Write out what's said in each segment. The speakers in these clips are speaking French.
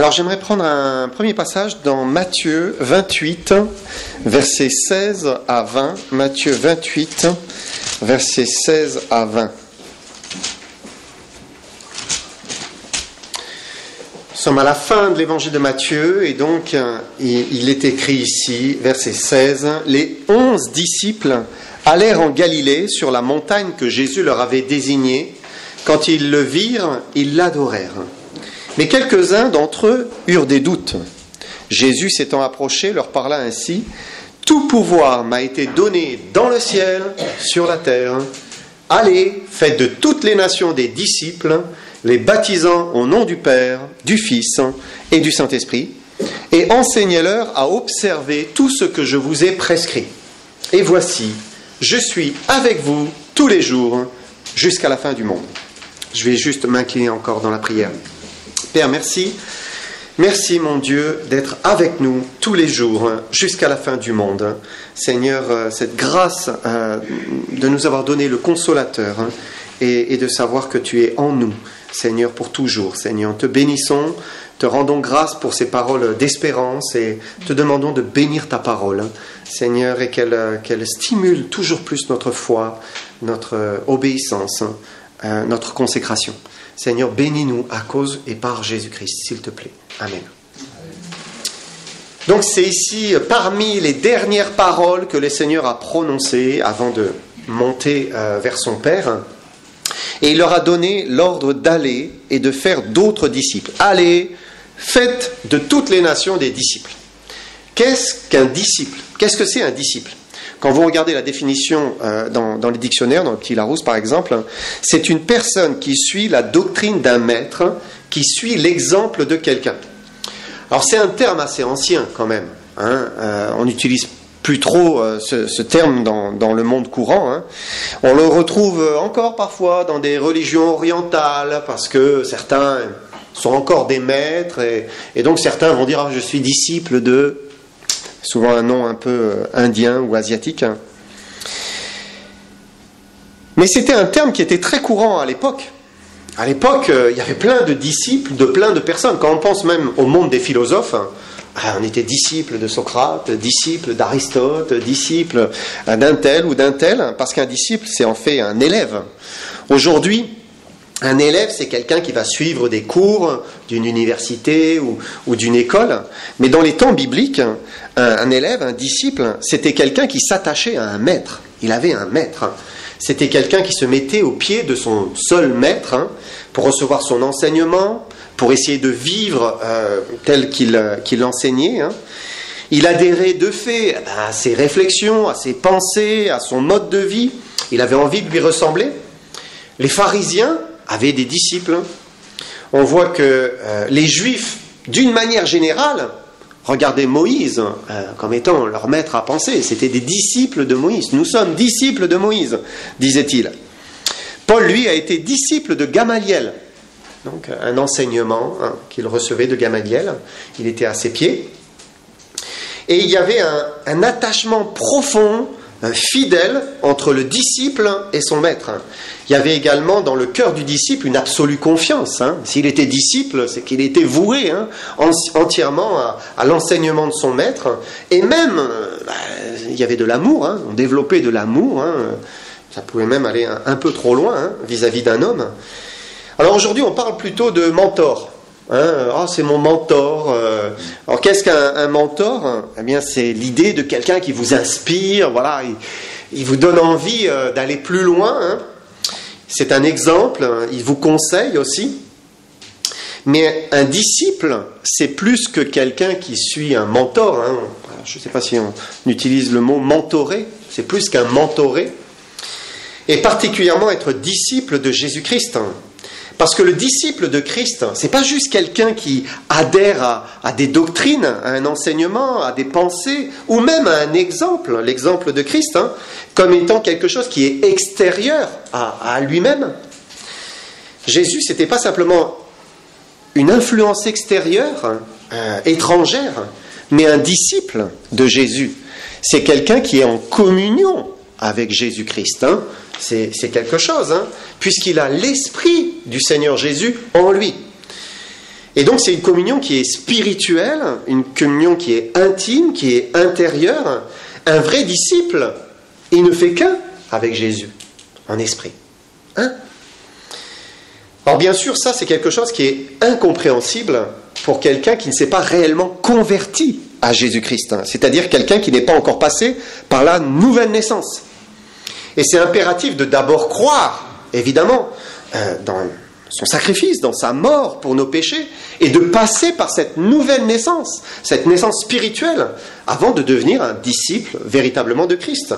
Alors j'aimerais prendre un premier passage dans Matthieu 28, versets 16 à 20. Matthieu 28, versets 16 à 20. Nous sommes à la fin de l'évangile de Matthieu et donc il est écrit ici, verset 16, « Les 11 disciples allèrent en Galilée sur la montagne que Jésus leur avait désignée. Quand ils le virent, ils l'adorèrent. Mais quelques-uns d'entre eux eurent des doutes. Jésus s'étant approché, leur parla ainsi, « Tout pouvoir m'a été donné dans le ciel, sur la terre. Allez, faites de toutes les nations des disciples, les baptisant au nom du Père, du Fils et du Saint-Esprit, et enseignez-leur à observer tout ce que je vous ai prescrit. Et voici, je suis avec vous tous les jours jusqu'à la fin du monde. » Je vais juste m'incliner encore dans la prière. Père, merci. Merci, mon Dieu, d'être avec nous tous les jours jusqu'à la fin du monde. Seigneur, cette grâce de nous avoir donné le Consolateur et de savoir que tu es en nous, Seigneur, pour toujours. Seigneur, te bénissons, te rendons grâce pour ces paroles d'espérance et te demandons de bénir ta parole, Seigneur, et qu'elle stimule toujours plus notre foi, notre obéissance, notre consécration. Seigneur, bénis-nous à cause et par Jésus-Christ, s'il te plaît. Amen. Donc c'est ici, parmi les dernières paroles que le Seigneur a prononcées avant de monter vers son Père, et il leur a donné l'ordre d'aller et de faire d'autres disciples. Allez, faites de toutes les nations des disciples. Qu'est-ce qu'un disciple ? Qu'est-ce que c'est un disciple ? Quand vous regardez la définition dans les dictionnaires, dans le petit Larousse par exemple, c'est une personne qui suit la doctrine d'un maître, qui suit l'exemple de quelqu'un. Alors c'est un terme assez ancien quand même. On n'utilise plus trop ce terme dans le monde courant. On le retrouve encore parfois dans des religions orientales, parce que certains sont encore des maîtres, et donc certains vont dire « je suis disciple de ». Souvent un nom un peu indien ou asiatique. Mais c'était un terme qui était très courant à l'époque. À l'époque, il y avait plein de disciples de plein de personnes. Quand on pense même au monde des philosophes, on était disciple de Socrate, disciple d'Aristote, disciple d'un tel ou d'un tel, parce qu'un disciple, c'est en fait un élève. Aujourd'hui, un élève, c'est quelqu'un qui va suivre des cours d'une université ou d'une école. Mais dans les temps bibliques, un élève, un disciple, c'était quelqu'un qui s'attachait à un maître. Il avait un maître. C'était quelqu'un qui se mettait au pied de son seul maître pour recevoir son enseignement, pour essayer de vivre tel qu'il enseignait. Il adhérait de fait à ses réflexions, à ses pensées, à son mode de vie. Il avait envie de lui ressembler. Les pharisiens avaient des disciples. On voit que les Juifs, d'une manière générale, regardaient Moïse comme étant leur maître à penser. C'était des disciples de Moïse. Nous sommes disciples de Moïse, disait-il. Paul, lui, a été disciple de Gamaliel. Donc, un enseignement qu'il recevait de Gamaliel. Il était à ses pieds. Et il y avait un attachement profond, fidèle, entre le disciple et son maître. Il y avait également dans le cœur du disciple une absolue confiance. S'il était disciple, c'est qu'il était voué entièrement à l'enseignement de son maître. Et même, il y avait de l'amour, on développait de l'amour. Ça pouvait même aller un peu trop loin vis-à-vis d'un homme. Alors aujourd'hui, on parle plutôt de mentor. C'est mon mentor. Alors qu'est-ce qu'un mentor ? Eh bien, c'est l'idée de quelqu'un qui vous inspire. Voilà, il vous donne envie d'aller plus loin. C'est un exemple. Il vous conseille aussi. Mais un disciple, c'est plus que quelqu'un qui suit un mentor. Je ne sais pas si on utilise le mot mentorer. C'est plus qu'un mentoré. Et particulièrement être disciple de Jésus-Christ. Parce que le disciple de Christ, c'est pas juste quelqu'un qui adhère à des doctrines, à un enseignement, à des pensées, ou même à un exemple, l'exemple de Christ, comme étant quelque chose qui est extérieur à lui-même. Jésus, c'était pas simplement une influence extérieure, étrangère, mais un disciple de Jésus. C'est quelqu'un qui est en communion avec Jésus-Christ. C'est quelque chose, puisqu'il a l'esprit du Seigneur Jésus en lui. Et donc c'est une communion qui est spirituelle, une communion qui est intime, qui est intérieure. Un vrai disciple, il ne fait qu'un avec Jésus, en esprit. Hein? Alors bien sûr, ça c'est quelque chose qui est incompréhensible pour quelqu'un qui ne s'est pas réellement converti à Jésus-Christ, hein. C'est-à-dire quelqu'un qui n'est pas encore passé par la nouvelle naissance. Et c'est impératif de d'abord croire, évidemment, dans son sacrifice, dans sa mort pour nos péchés, et de passer par cette nouvelle naissance, cette naissance spirituelle, avant de devenir un disciple véritablement de Christ.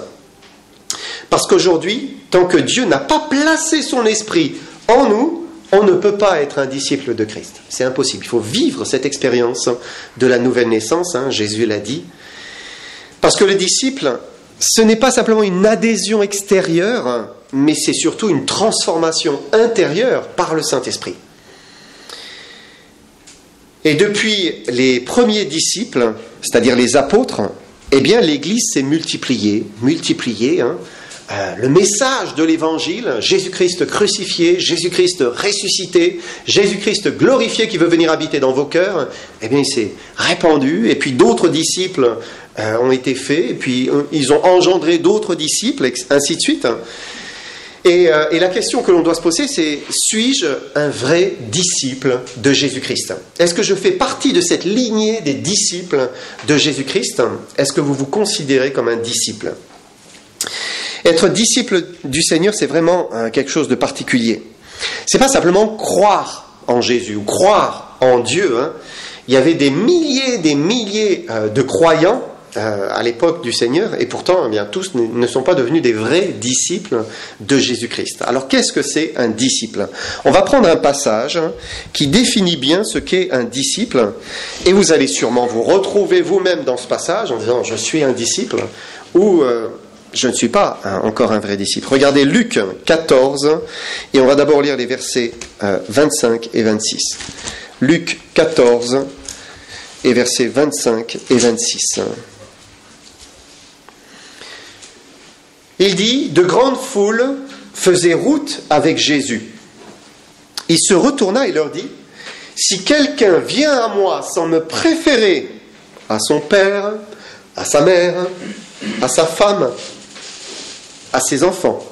Parce qu'aujourd'hui, tant que Dieu n'a pas placé son esprit en nous, on ne peut pas être un disciple de Christ. C'est impossible. Il faut vivre cette expérience de la nouvelle naissance, hein, Jésus l'a dit. Parce que le disciple, ce n'est pas simplement une adhésion extérieure, mais c'est surtout une transformation intérieure par le Saint-Esprit. Et depuis les premiers disciples, c'est-à-dire les apôtres, eh bien l'Église s'est multipliée, hein. Le message de l'Évangile, Jésus-Christ crucifié, Jésus-Christ ressuscité, Jésus-Christ glorifié qui veut venir habiter dans vos cœurs, eh bien il s'est répandu, et puis d'autres disciples ont été faits, et puis ils ont engendré d'autres disciples, ainsi de suite. Et la question que l'on doit se poser, c'est: suis-je un vrai disciple de Jésus-Christ? Est-ce que je fais partie de cette lignée des disciples de Jésus-Christ? Est-ce que vous vous considérez comme un disciple? Être disciple du Seigneur, c'est vraiment quelque chose de particulier. C'est pas simplement croire en Jésus ou croire en Dieu, hein. Il y avait des milliers de croyants à l'époque du Seigneur, et pourtant, eh bien, tous ne sont pas devenus des vrais disciples de Jésus-Christ. Alors, qu'est-ce que c'est un disciple? On va prendre un passage qui définit bien ce qu'est un disciple, et vous allez sûrement vous retrouver vous-même dans ce passage en disant: je suis un disciple, ou je ne suis pas encore un vrai disciple. Regardez Luc 14, et on va d'abord lire les versets 25 et 26. Luc 14, et versets 25 et 26. Il dit: de grandes foules faisaient route avec Jésus. Il se retourna et leur dit: si quelqu'un vient à moi sans me préférer à son père, à sa mère, à sa femme, à ses enfants,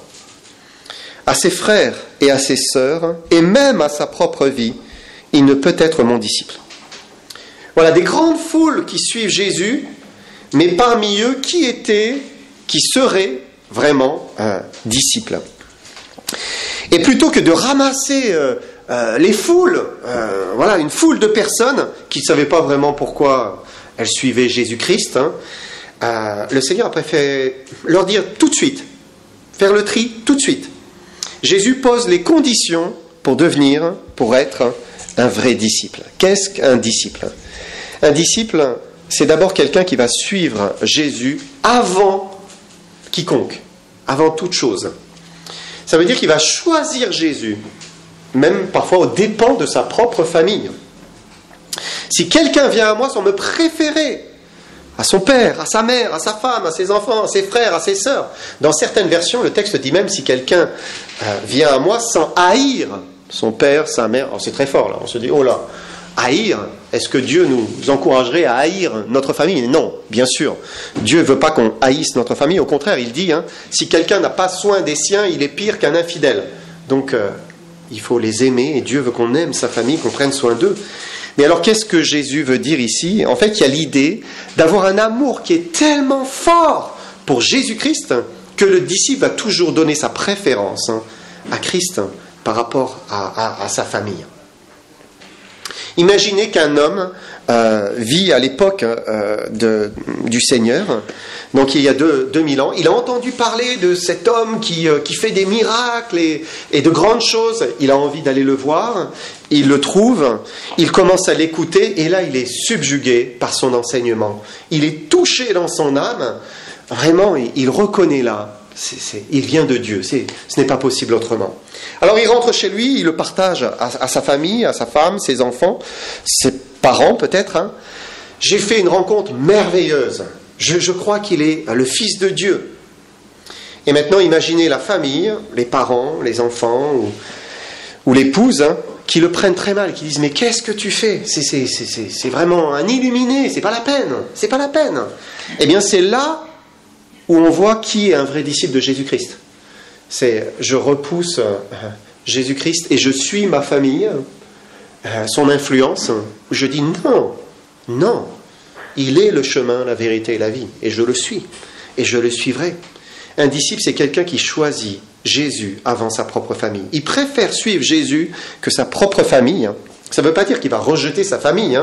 à ses frères et à ses sœurs, et même à sa propre vie, il ne peut être mon disciple. Voilà, des grandes foules qui suivent Jésus, mais parmi eux, qui serait vraiment un disciple. Et plutôt que de ramasser les foules, voilà, une foule de personnes qui ne savaient pas vraiment pourquoi elles suivaient Jésus-Christ, hein, le Seigneur a préféré leur dire tout de suite, faire le tri tout de suite. Jésus pose les conditions pour être un vrai disciple. Qu'est-ce qu'un disciple? Un disciple, c'est d'abord quelqu'un qui va suivre Jésus avant quiconque, avant toute chose. Ça veut dire qu'il va choisir Jésus, même parfois aux dépens de sa propre famille. Si quelqu'un vient à moi sans me préférer à son père, à sa mère, à sa femme, à ses enfants, à ses frères, à ses sœurs. Dans certaines versions, le texte dit même si quelqu'un vient à moi sans haïr son père, sa mère. Alors c'est très fort là, on se dit: oh là, haïr, est-ce que Dieu nous encouragerait à haïr notre famille? Non, bien sûr. Dieu ne veut pas qu'on haïsse notre famille, au contraire, il dit, hein, si quelqu'un n'a pas soin des siens, il est pire qu'un infidèle. Donc il faut les aimer, et Dieu veut qu'on aime sa famille, qu'on prenne soin d'eux. Mais alors, qu'est-ce que Jésus veut dire ici? En fait, il y a l'idée d'avoir un amour qui est tellement fort pour Jésus-Christ que le disciple va toujours donner sa préférence à Christ par rapport à sa famille. Imaginez qu'un homme vit à l'époque du Seigneur, donc il y a 2000 ans, il a entendu parler de cet homme qui fait des miracles et de grandes choses, il a envie d'aller le voir, il le trouve, il commence à l'écouter, et là il est subjugué par son enseignement, il est touché dans son âme, vraiment il reconnaît là, il vient de Dieu, ce n'est pas possible autrement. Alors il rentre chez lui, il le partage à sa famille, à sa femme, ses enfants, ses parents peut-être. Hein. J'ai fait une rencontre merveilleuse. Je crois qu'il est le Fils de Dieu. Et maintenant, imaginez la famille, les parents, les enfants ou l'épouse, hein, qui le prennent très mal, qui disent « Mais qu'est-ce que tu fais ? C'est vraiment un illuminé, c'est pas la peine, c'est pas la peine. » Eh bien, c'est là où on voit qui est un vrai disciple de Jésus-Christ. C'est « Je repousse Jésus-Christ et je suis ma famille, son influence. » Je dis « Non, non, il est le chemin, la vérité et la vie. Et je le suis, et je le suivrai. » Un disciple, c'est quelqu'un qui choisit Jésus avant sa propre famille. Il préfère suivre Jésus que sa propre famille. Ça ne veut pas dire qu'il va rejeter sa famille,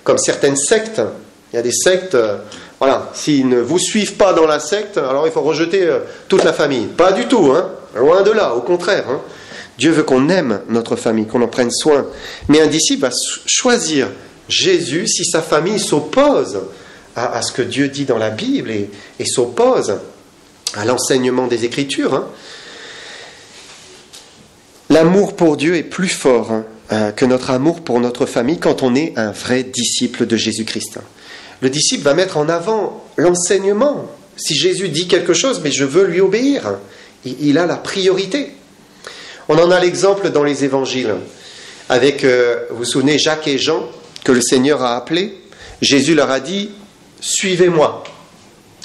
comme certaines sectes. Il y a des sectes, voilà, s'ils ne vous suivent pas dans la secte, alors il faut rejeter toute la famille. Pas du tout, loin de là, au contraire. Dieu veut qu'on aime notre famille, qu'on en prenne soin. Mais un disciple va choisir Jésus si sa famille s'oppose à ce que Dieu dit dans la Bible et s'oppose à l'enseignement des Écritures. L'amour pour Dieu est plus fort que notre amour pour notre famille quand on est un vrai disciple de Jésus-Christ. Le disciple va mettre en avant l'enseignement. Si Jésus dit quelque chose, mais je veux lui obéir. Il a la priorité. On en a l'exemple dans les évangiles. Avec, vous vous souvenez, Jacques et Jean, que le Seigneur a appelés. Jésus leur a dit « Suivez-moi ».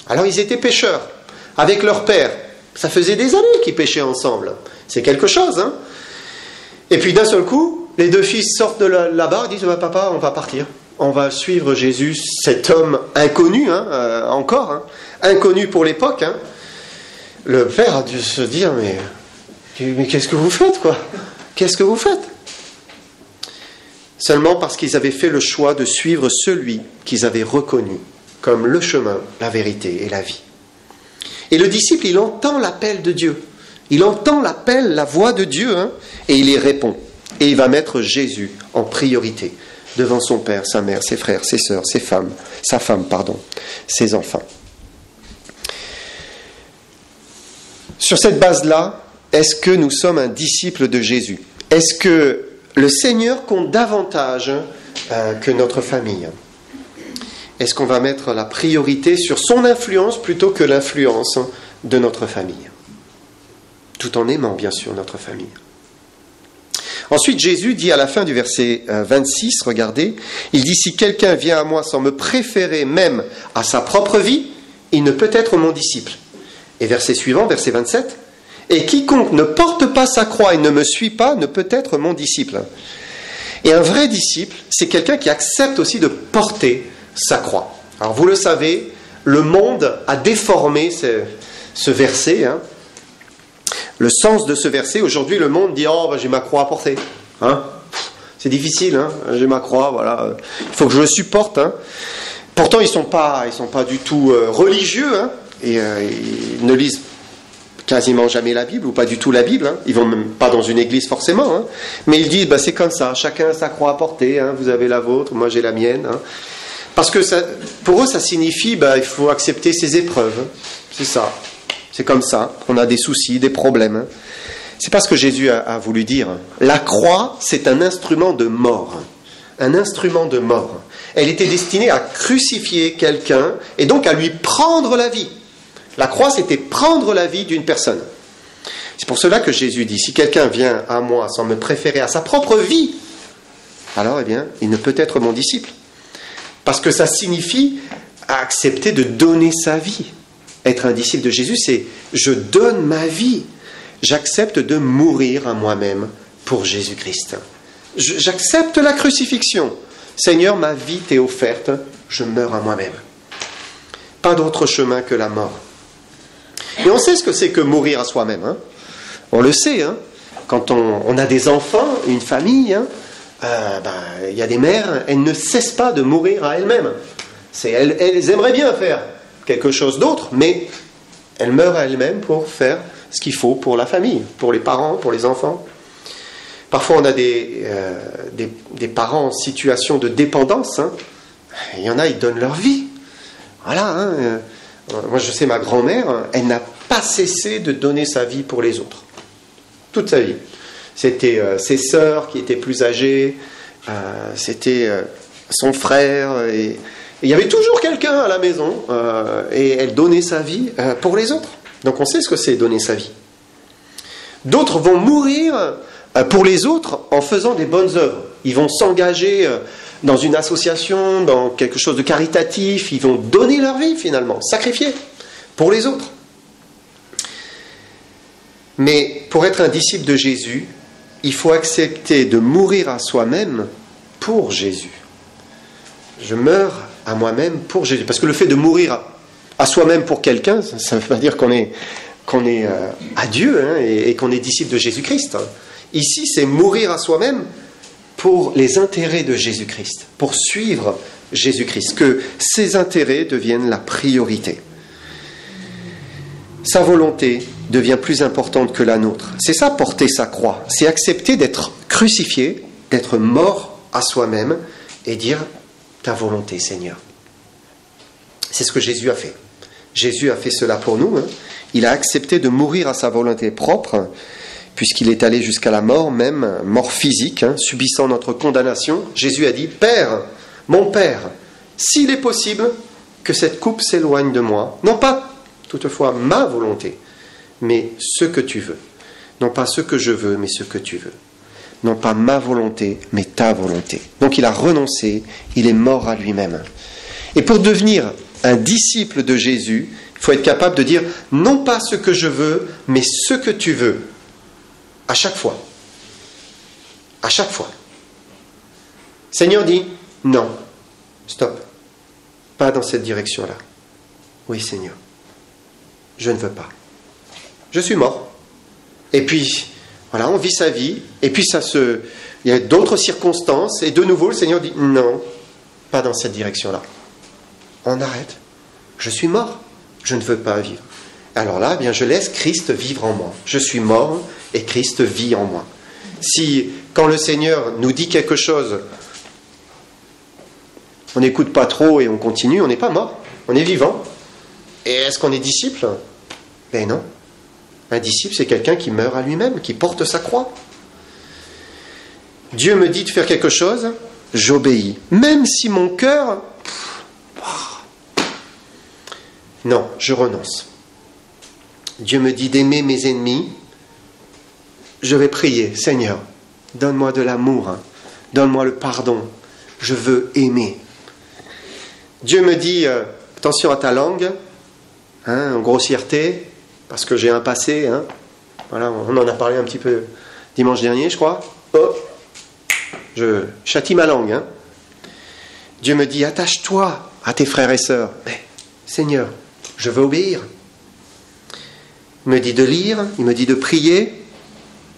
Alors ils étaient pécheurs. Avec leur père. Ça faisait des années qu'ils péchaient ensemble. C'est quelque chose, Et puis d'un seul coup, les deux fils sortent de là-bas et disent « Papa, on va partir. On va suivre Jésus, cet homme inconnu, inconnu pour l'époque. » Le père a dû se dire « Mais qu'est-ce que vous faites, quoi ? Qu'est-ce que vous faites ?» Seulement parce qu'ils avaient fait le choix de suivre celui qu'ils avaient reconnu comme le chemin, la vérité et la vie. Et le disciple, il entend l'appel de Dieu. Il entend l'appel, la voix de Dieu, et il y répond. Et il va mettre Jésus en priorité, devant son père, sa mère, ses frères, ses sœurs, sa femme, ses enfants. Sur cette base-là, est-ce que nous sommes un disciple de Jésus ? Est-ce que le Seigneur compte davantage que notre famille ? Est-ce qu'on va mettre la priorité sur son influence plutôt que l'influence de notre famille ? Tout en aimant, bien sûr, notre famille. Ensuite, Jésus dit à la fin du verset 26, regardez, il dit « Si quelqu'un vient à moi sans me préférer même à sa propre vie, il ne peut être mon disciple. » Et verset suivant, verset 27, « Et quiconque ne porte pas sa croix et ne me suit pas ne peut être mon disciple. » Et un vrai disciple, c'est quelqu'un qui accepte aussi de porter sa croix. Alors vous le savez, le monde a déformé ce verset. Le sens de ce verset, aujourd'hui le monde dit « Oh, j'ai ma croix à porter. » C'est difficile, j'ai ma croix, voilà. Il faut que je le supporte. Pourtant, ils sont pas du tout religieux, et ils ne lisent quasiment jamais la Bible, ou pas du tout la Bible. Ils vont même pas dans une église forcément. Mais ils disent, c'est comme ça, chacun a sa croix à porter. Vous avez la vôtre, moi j'ai la mienne. Parce que pour eux, ça signifie, il faut accepter ses épreuves. C'est ça. C'est comme ça. On a des soucis, des problèmes. C'est pas ce que Jésus a voulu dire. La croix, c'est un instrument de mort. Un instrument de mort. Elle était destinée à crucifier quelqu'un et donc à lui prendre la vie. La croix, c'était prendre la vie d'une personne. C'est pour cela que Jésus dit, si quelqu'un vient à moi sans me préférer à sa propre vie, alors, il ne peut être mon disciple. Parce que ça signifie accepter de donner sa vie. Être un disciple de Jésus, c'est je donne ma vie. J'accepte de mourir à moi-même pour Jésus-Christ. J'accepte la crucifixion. Seigneur, ma vie t'est offerte, je meurs à moi-même. Pas d'autre chemin que la mort. Et on sait ce que c'est que mourir à soi-même. On le sait. Quand on a des enfants, une famille, y a des mères, elles ne cessent pas de mourir à elles-mêmes. Elles aimeraient bien faire quelque chose d'autre, mais elles meurent à elles-mêmes pour faire ce qu'il faut pour la famille, pour les parents, pour les enfants. Parfois, on a des parents en situation de dépendance. Il y en a, ils donnent leur vie. Voilà. Moi, je sais, ma grand-mère, elle n'a pas cessé de donner sa vie pour les autres. Toute sa vie. C'était ses sœurs qui étaient plus âgées, c'était son frère, et il y avait toujours quelqu'un à la maison, et elle donnait sa vie pour les autres. Donc on sait ce que c'est donner sa vie. D'autres vont mourir pour les autres en faisant des bonnes œuvres. Ils vont s'engager dans une association, dans quelque chose de caritatif, ils vont donner leur vie finalement, sacrifier pour les autres. Mais pour être un disciple de Jésus, il faut accepter de mourir à soi-même pour Jésus. Je meurs à moi-même pour Jésus. Parce que le fait de mourir à soi-même pour quelqu'un, ça ne veut pas dire qu'on est à Dieu et qu'on est disciple de Jésus-Christ. Ici, c'est mourir à soi-même pour les intérêts de Jésus-Christ, pour suivre Jésus-Christ, que ses intérêts deviennent la priorité. Sa volonté devient plus importante que la nôtre. C'est ça, porter sa croix. C'est accepter d'être crucifié, d'être mort à soi-même et dire « ta volonté, Seigneur ». C'est ce que Jésus a fait. Jésus a fait cela pour nous. Il a accepté de mourir à sa volonté propre, puisqu'il est allé jusqu'à la mort, même mort physique, subissant notre condamnation. Jésus a dit « Père, mon Père, s'il est possible que cette coupe s'éloigne de moi, non pas toutefois ma volonté, mais ce que tu veux. Non pas ce que je veux, mais ce que tu veux. Non pas ma volonté, mais ta volonté. » Donc il a renoncé, il est mort à lui-même. Et pour devenir un disciple de Jésus, il faut être capable de dire non pas ce que je veux, mais ce que tu veux. À chaque fois. À chaque fois. Seigneur dit non, stop, pas dans cette direction-là. Oui, Seigneur. Je ne veux pas. Je suis mort. Et puis, voilà, on vit sa vie. Et puis, il y a d'autres circonstances. Et de nouveau, le Seigneur dit, non, pas dans cette direction-là. On arrête. Je suis mort. Je ne veux pas vivre. Alors là, eh bien, je laisse Christ vivre en moi. Je suis mort et Christ vit en moi. Si, quand le Seigneur nous dit quelque chose, on n'écoute pas trop et on continue, on n'est pas mort. On est vivant. Et est-ce qu'on est disciple ? Ben non. Un disciple, c'est quelqu'un qui meurt à lui-même, qui porte sa croix. Dieu me dit de faire quelque chose, j'obéis. Même si mon cœur... Non, je renonce. Dieu me dit d'aimer mes ennemis, je vais prier. Seigneur, donne-moi de l'amour, donne-moi le pardon. Je veux aimer. Dieu me dit, attention à ta langue, en grossièreté, parce que j'ai un passé. Voilà, on en a parlé un petit peu dimanche dernier, je crois. Oh, je châtie ma langue. Dieu me dit, attache-toi à tes frères et sœurs. Mais, Seigneur, je veux obéir. Il me dit de lire, il me dit de prier.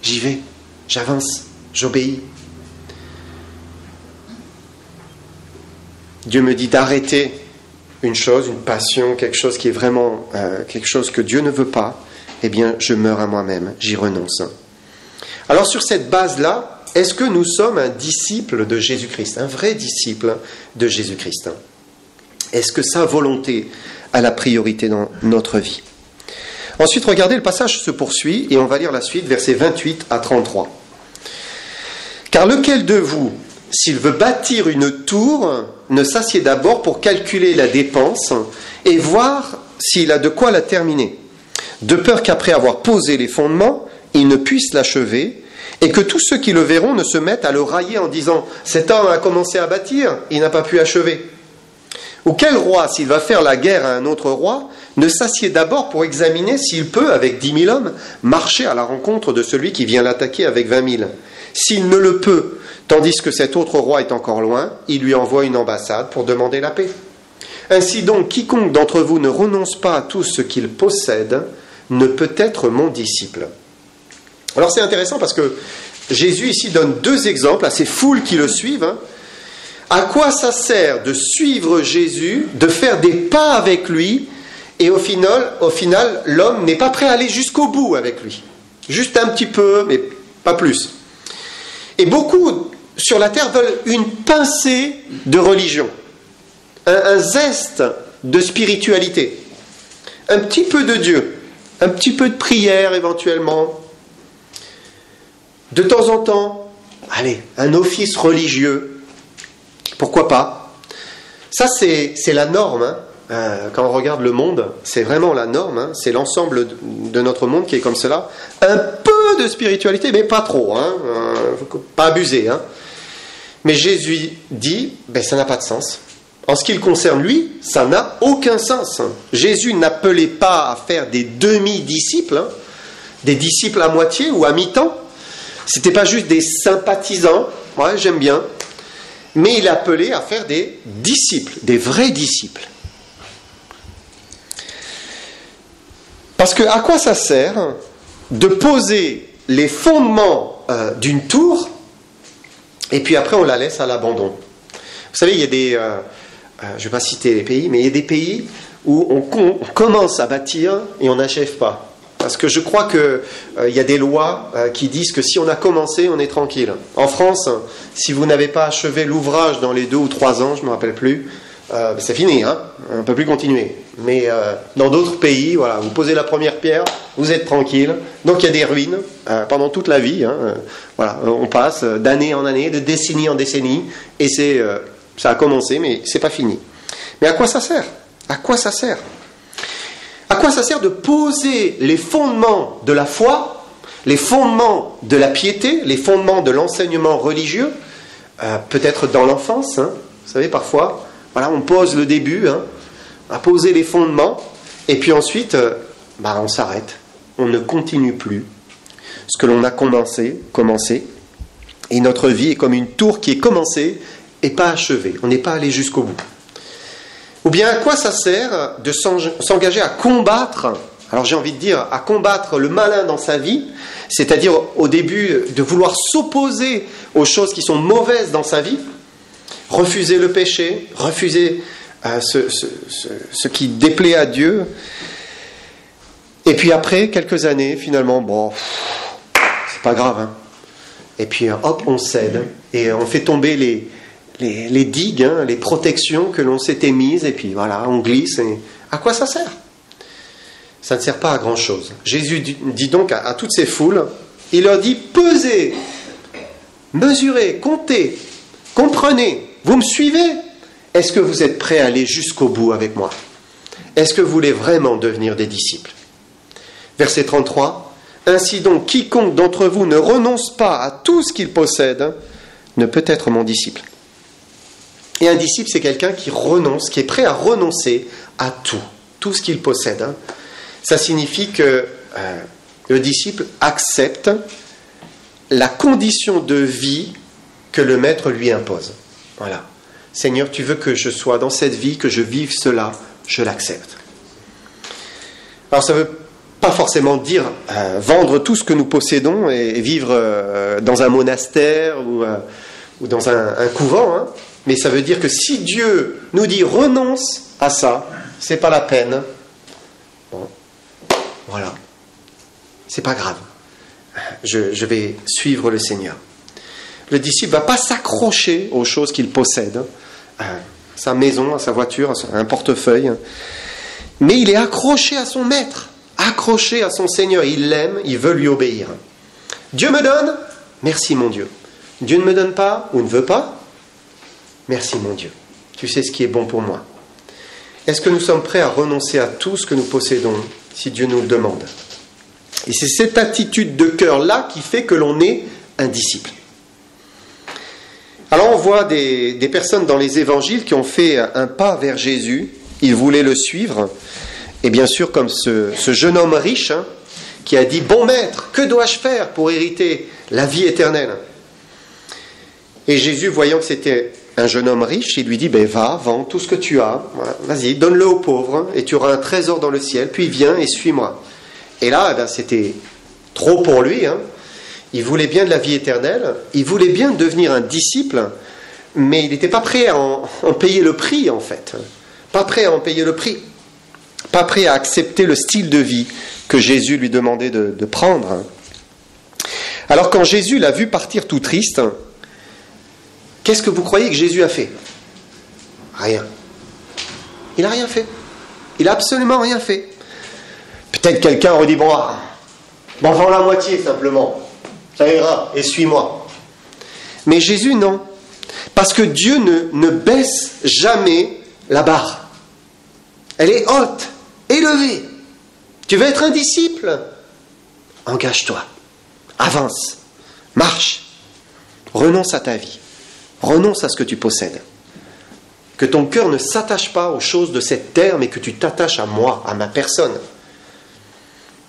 J'y vais, j'avance, j'obéis. Dieu me dit d'arrêter une chose, une passion, quelque chose qui est vraiment quelque chose que Dieu ne veut pas. Eh bien, je meurs à moi-même, j'y renonce. Alors, sur cette base-là, est-ce que nous sommes un disciple de Jésus-Christ, un vrai disciple de Jésus-Christ ? Est-ce que sa volonté a la priorité dans notre vie ? Ensuite, regardez, le passage se poursuit et on va lire la suite, versets 28 à 33. « Car lequel de vous, s'il veut bâtir une tour, ne s'assied d'abord pour calculer la dépense et voir s'il a de quoi la terminer, de peur qu'après avoir posé les fondements, il ne puisse l'achever et que tous ceux qui le verront ne se mettent à le railler en disant « Cet homme a commencé à bâtir, il n'a pas pu achever. » Ou quel roi, s'il va faire la guerre à un autre roi, ne s'assied d'abord pour examiner s'il peut, avec 10 000 hommes, marcher à la rencontre de celui qui vient l'attaquer avec 20 000. S'il ne le peut, tandis que cet autre roi est encore loin, il lui envoie une ambassade pour demander la paix. Ainsi donc, quiconque d'entre vous ne renonce pas à tout ce qu'il possède, ne peut être mon disciple. Alors c'est intéressant parce que Jésus ici donne deux exemples à ces foules qui le suivent. À quoi ça sert de suivre Jésus, de faire des pas avec lui, et au final, l'homme n'est pas prêt à aller jusqu'au bout avec lui. Juste un petit peu, mais pas plus. Et beaucoup sur la terre veulent une pincée de religion, un zeste de spiritualité, un petit peu de Dieu, un petit peu de prière éventuellement, de temps en temps, allez, un office religieux, pourquoi pas. Ça c'est la norme, quand on regarde le monde, c'est vraiment la norme, c'est l'ensemble de notre monde qui est comme cela, un peu peu de spiritualité, mais pas trop, hein, faut pas abuser. Hein. Mais Jésus dit, ça n'a pas de sens. En ce qui le concerne lui, ça n'a aucun sens. Jésus n'appelait pas à faire des demi-disciples, hein, des disciples à moitié ou à mi-temps. C'était pas juste des sympathisants, ouais, j'aime bien, mais il appelait à faire des disciples, des vrais disciples. Parce que à quoi ça sert de poser les fondements d'une tour et puis après on la laisse à l'abandon? Vous savez, il y a des... je ne vais pas citer les pays, mais il y a des pays où on commence à bâtir et on n'achève pas. Parce que je crois qu'il y a des lois qui disent que si on a commencé, on est tranquille. En France, si vous n'avez pas achevé l'ouvrage dans les 2 ou 3 ans, je ne me rappelle plus, c'est fini, hein, on ne peut plus continuer. Mais dans d'autres pays, voilà, vous posez la première pierre, vous êtes tranquille. Donc il y a des ruines pendant toute la vie. Hein, voilà, on passe d'année en année, de décennie en décennie, et ça a commencé, mais c'est pas fini. Mais à quoi ça sert? À quoi ça sert? À quoi ça sert de poser les fondements de la foi, les fondements de la piété, les fondements de l'enseignement religieux, peut-être dans l'enfance, hein, vous savez, parfois, voilà, on pose le début, hein, à poser les fondements, et puis ensuite, on s'arrête, on ne continue plus ce que l'on a commencé, et notre vie est comme une tour qui est commencée et pas achevée, on n'est pas allé jusqu'au bout. Ou bien à quoi ça sert de s'engager à combattre, alors j'ai envie de dire, à combattre le malin dans sa vie, c'est-à-dire au début de vouloir s'opposer aux choses qui sont mauvaises dans sa vie, refuser le péché, refuser ce qui déplaît à Dieu, et puis après, quelques années, finalement, c'est pas grave, hein. Et puis hop, on cède, et on fait tomber les digues, hein, les protections que l'on s'était mises, et puis voilà, on glisse. Et à quoi ça sert? Ça ne sert pas à grand-chose. Jésus dit donc à toutes ces foules, il leur dit, pesez, mesurez, comptez, comprenez, vous me suivez? Est-ce que vous êtes prêts à aller jusqu'au bout avec moi? Est-ce que vous voulez vraiment devenir des disciples? Verset 33, ainsi donc, quiconque d'entre vous ne renonce pas à tout ce qu'il possède, ne peut être mon disciple. Et un disciple, c'est quelqu'un qui renonce, qui est prêt à renoncer à tout ce qu'il possède. Hein. Ça signifie que le disciple accepte la condition de vie que le maître lui impose. Voilà. Seigneur, tu veux que je sois dans cette vie, que je vive cela, je l'accepte. Alors ça ne veut pas forcément dire vendre tout ce que nous possédons et vivre dans un monastère ou dans un couvent, hein. Mais ça veut dire que si Dieu nous dit renonce à ça, c'est pas la peine. Bon, voilà, c'est pas grave. Je vais suivre le Seigneur. Le disciple va pas s'accrocher aux choses qu'il possède, à sa maison, à sa voiture, à un portefeuille, mais il est accroché à son maître, accroché à son Seigneur. Il l'aime, il veut lui obéir. Dieu me donne, merci mon Dieu. Dieu ne me donne pas ou ne veut pas, merci mon Dieu, tu sais ce qui est bon pour moi. Est-ce que nous sommes prêts à renoncer à tout ce que nous possédons si Dieu nous le demande? Et c'est cette attitude de cœur-là qui fait que l'on est un disciple. Alors on voit des personnes dans les évangiles qui ont fait un pas vers Jésus, ils voulaient le suivre, et bien sûr comme ce jeune homme riche, hein, qui a dit « Bon maître, que dois-je faire pour hériter la vie éternelle ?» Et Jésus, voyant que c'était un jeune homme riche, il lui dit, va, vends tout ce que tu as, voilà, vas-y, donne-le aux pauvres, et tu auras un trésor dans le ciel, puis viens et suis-moi. Et là, c'était trop pour lui, hein. Il voulait bien de la vie éternelle, il voulait bien devenir un disciple, mais il n'était pas prêt à en payer le prix, en fait. Pas prêt à en payer le prix. Pas prêt à accepter le style de vie que Jésus lui demandait de prendre. Alors quand Jésus l'a vu partir tout triste, qu'est-ce que vous croyez que Jésus a fait? Rien. Il n'a rien fait. Il n'a absolument rien fait. Peut-être quelqu'un aurait dit, vends la moitié simplement. Ça ira, et suis-moi. Mais Jésus, non. Parce que Dieu ne baisse jamais la barre. Elle est haute, élevée. Tu veux être un disciple? Engage-toi. avance, marche, renonce à ta vie, renonce à ce que tu possèdes. Que ton cœur ne s'attache pas aux choses de cette terre, mais que tu t'attaches à moi, à ma personne.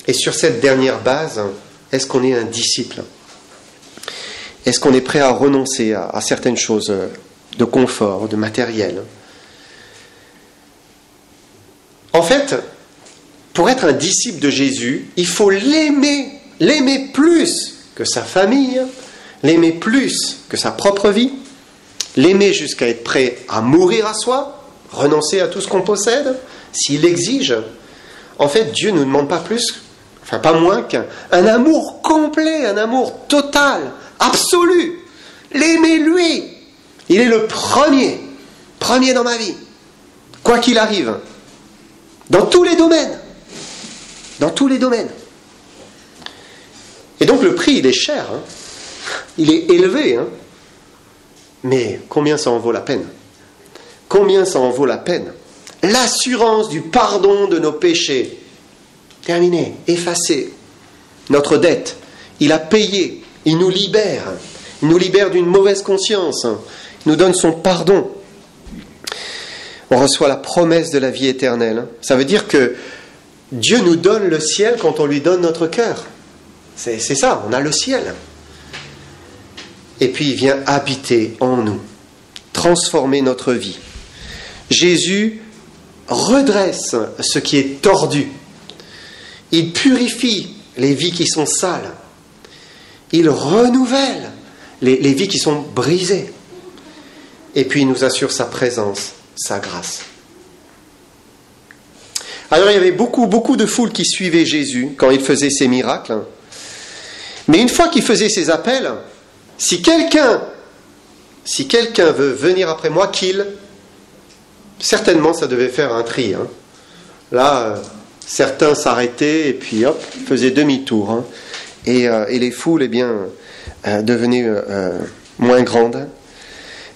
Et sur cette dernière base, est-ce qu'on est un disciple ? Est-ce qu'on est prêt à renoncer à certaines choses de confort, de matériel ? En fait, pour être un disciple de Jésus, il faut l'aimer plus que sa famille, l'aimer plus que sa propre vie, l'aimer jusqu'à être prêt à mourir à soi, renoncer à tout ce qu'on possède, s'il l'exige. En fait, Dieu ne nous demande pas plus, enfin pas moins qu'un amour complet, un amour total, absolu. L'aimer lui. Il est le premier dans ma vie, quoi qu'il arrive, dans tous les domaines. Dans tous les domaines. Et donc le prix, il est cher, hein. Il est élevé, hein. Mais combien ça en vaut la peine ? Combien ça en vaut la peine ? L'assurance du pardon de nos péchés. Terminé, effacé. Notre dette, il a payé, il nous libère. Il nous libère d'une mauvaise conscience. Il nous donne son pardon. On reçoit la promesse de la vie éternelle. Ça veut dire que Dieu nous donne le ciel quand on lui donne notre cœur. C'est ça, on a le ciel. Et puis il vient habiter en nous, transformer notre vie. Jésus redresse ce qui est tordu. Il purifie les vies qui sont sales. Il renouvelle les vies qui sont brisées. Et puis il nous assure sa présence, sa grâce. Alors il y avait beaucoup de foules qui suivaient Jésus quand il faisait ses miracles. Mais une fois qu'il faisait ses appels, si quelqu'un veut venir après moi, certainement ça devait faire un tri. Hein. Là, certains s'arrêtaient et puis hop, faisaient demi-tour. Hein. Et les foules, devenaient moins grandes.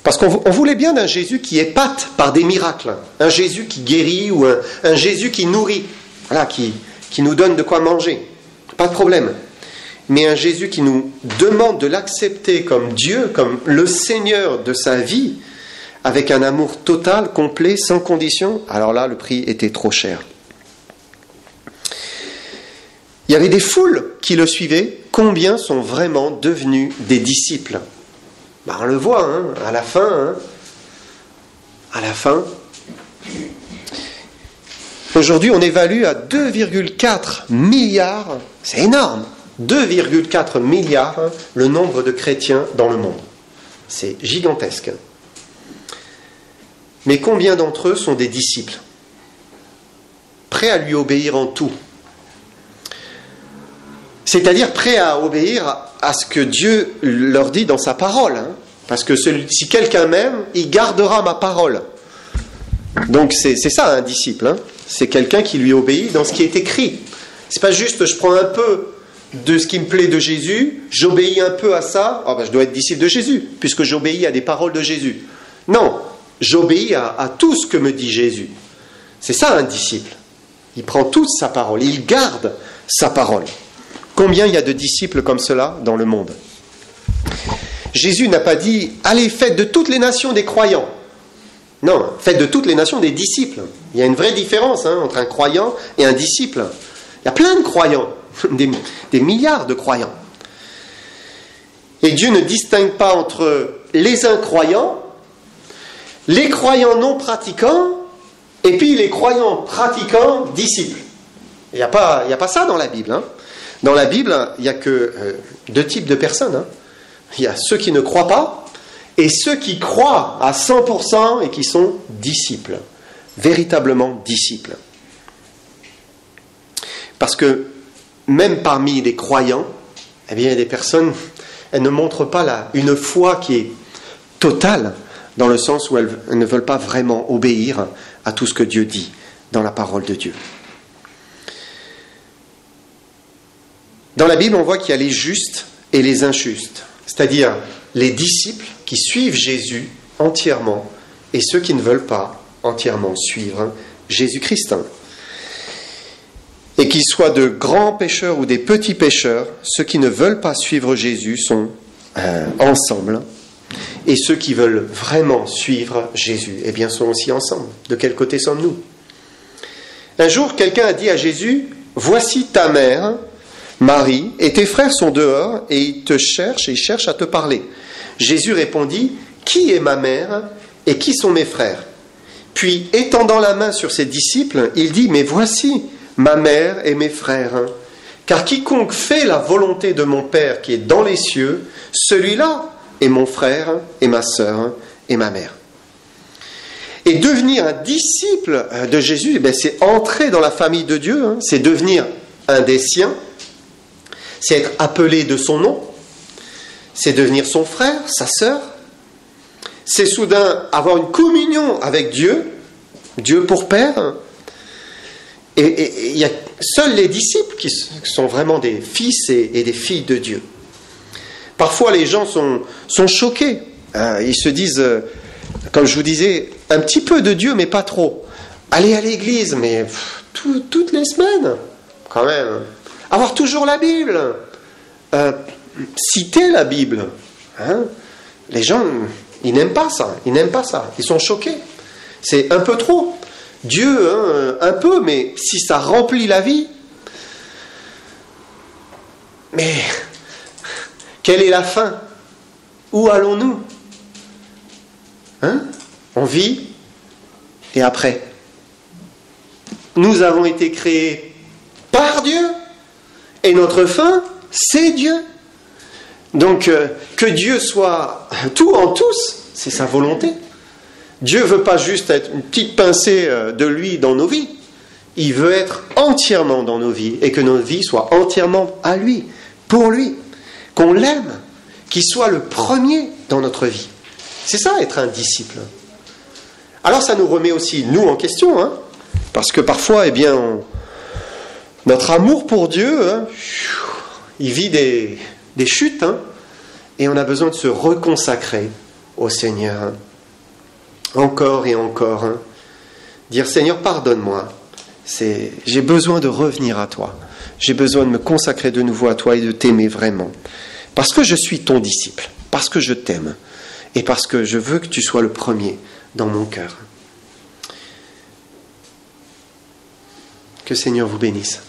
Parce qu'on voulait bien d'un Jésus qui épate par des miracles, un Jésus qui guérit ou un Jésus qui nourrit, voilà, qui nous donne de quoi manger. Pas de problème. Mais un Jésus qui nous demande de l'accepter comme Dieu, comme le Seigneur de sa vie, avec un amour total, complet, sans condition, alors là, le prix était trop cher. Il y avait des foules qui le suivaient. Combien sont vraiment devenus des disciples ? On le voit, hein, à la fin. Aujourd'hui, on évalue à 2,4 milliards, c'est énorme, 2,4 milliards le nombre de chrétiens dans le monde. C'est gigantesque. Mais combien d'entre eux sont des disciples, prêts à lui obéir en tout ? C'est-à-dire prêts à obéir à ce que Dieu leur dit dans sa parole. Hein, parce que si quelqu'un m'aime, il gardera ma parole. Donc c'est ça un disciple. Hein, c'est quelqu'un qui lui obéit dans ce qui est écrit. C'est pas juste je prends un peu de ce qui me plaît de Jésus, j'obéis un peu à ça, je dois être disciple de Jésus, puisque j'obéis à des paroles de Jésus. Non, j'obéis à tout ce que me dit Jésus. C'est ça un disciple. Il prend toute sa parole, il garde sa parole. Combien il y a de disciples comme cela dans le monde ? Jésus n'a pas dit « Allez, faites de toutes les nations des croyants ». Non, faites de toutes les nations des disciples. Il y a une vraie différence entre un croyant et un disciple. Il y a plein de croyants, des milliards de croyants. Et Dieu ne distingue pas entre les incroyants, les croyants non pratiquants, et puis les croyants pratiquants disciples. Il n'y a pas ça dans la Bible. Hein. Dans la Bible, il n'y a que deux types de personnes. Hein. Il y a ceux qui ne croient pas et ceux qui croient à 100% et qui sont disciples, véritablement disciples. Parce que même parmi les croyants, il y a des personnes, elles ne montrent pas une foi qui est totale, dans le sens où elles ne veulent pas vraiment obéir à tout ce que Dieu dit dans la parole de Dieu. Dans la Bible, on voit qu'il y a les justes et les injustes, c'est-à-dire les disciples qui suivent Jésus entièrement et ceux qui ne veulent pas entièrement suivre Jésus-Christ. Et qu'ils soient de grands pécheurs ou des petits pécheurs, ceux qui ne veulent pas suivre Jésus sont ensemble. Et ceux qui veulent vraiment suivre Jésus, eh bien, sont aussi ensemble. De quel côté sommes-nous? Un jour, quelqu'un a dit à Jésus, « Voici ta mère, Marie, et tes frères sont dehors, et ils te cherchent, et ils cherchent à te parler. » Jésus répondit, « Qui est ma mère, et qui sont mes frères ?» Puis, étendant la main sur ses disciples, il dit, « Mais voici ma mère et mes frères. Car quiconque fait la volonté de mon Père qui est dans les cieux, celui-là est mon frère et ma sœur et ma mère. » Et devenir un disciple de Jésus, c'est entrer dans la famille de Dieu, c'est devenir un des siens, c'est être appelé de son nom, c'est devenir son frère, sa sœur, c'est soudain avoir une communion avec Dieu, Dieu pour Père. Et il y a seuls les disciples qui sont vraiment des fils et des filles de Dieu. Parfois les gens sont choqués, ils se disent, comme je vous disais, un petit peu de Dieu mais pas trop. Aller à l'église, mais toutes les semaines, quand même. Avoir toujours la Bible, citer la Bible. Les gens, ils n'aiment pas ça, ils sont choqués. C'est un peu trop. Dieu, un peu, mais si ça remplit la vie, mais quelle est la fin? Où allons-nous? On vit, et après? Nous avons été créés par Dieu, et notre fin, c'est Dieu. Donc, que Dieu soit tout en tous, c'est sa volonté. Dieu ne veut pas juste être une petite pincée de lui dans nos vies. Il veut être entièrement dans nos vies et que nos vies soient entièrement à lui, pour lui. Qu'on l'aime, qu'il soit le premier dans notre vie. C'est ça, être un disciple. Alors ça nous remet aussi, nous, en question, parce que parfois, notre amour pour Dieu, il vit des chutes, et on a besoin de se reconsacrer au Seigneur. Encore et encore. Dire, Seigneur, pardonne-moi. J'ai besoin de revenir à toi. J'ai besoin de me consacrer de nouveau à toi et de t'aimer vraiment. Parce que je suis ton disciple. Parce que je t'aime. Et parce que je veux que tu sois le premier dans mon cœur. Que Seigneur vous bénisse.